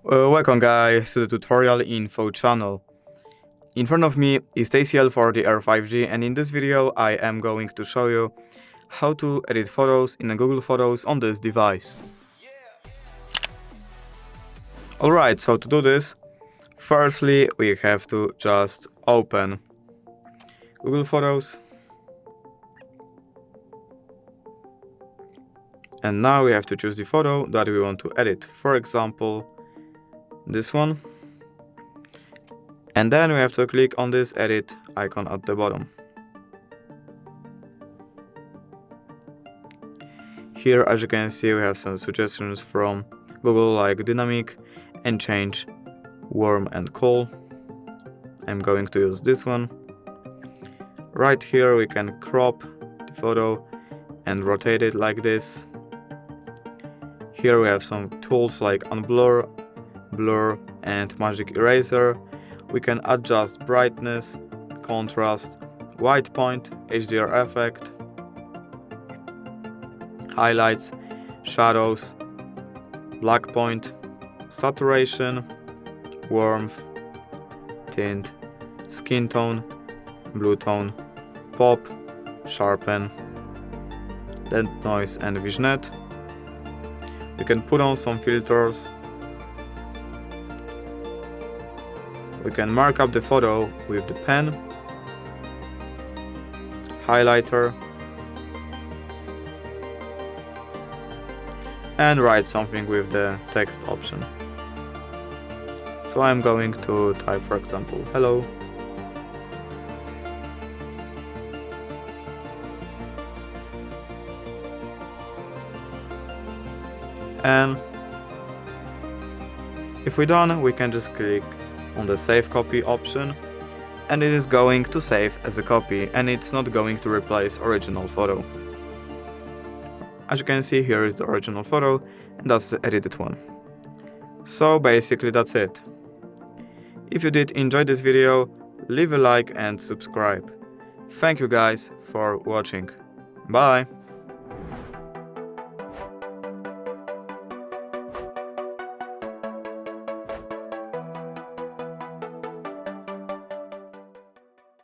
Welcome guys to the tutorial info channel. In front of me is TCL 40R 5G, and in this video I am going to show you how to edit photos in Google Photos on this device. Alright, so to do this, firstly we have to just open Google Photos. And now we have to choose the photo that we want to edit. For example, this one. And then we have to click on this edit icon at the bottom. Here, as you can see, we have some suggestions from Google like dynamic and change, warm and cool. I'm going to use this one. Right here we can crop the photo and rotate it like this. Here we have some tools like unblur, blur and magic eraser. We can adjust brightness, contrast, white point, HDR effect, highlights, shadows, black point, saturation, warmth, tint, skin tone, blue tone, pop, sharpen, blend noise and vignette. We can put on some filters. We can mark up the photo with the pen, highlighter, and write something with the text option. So I'm going to type, for example, hello. And if we're done, we can just click on the save copy option, and it is going to save as a copy, and it's not going to replace original photo. As you can see, here is the original photo, and that's the edited one. So basically that's it. If you did enjoy this video, leave a like and subscribe. Thank you guys for watching. Bye!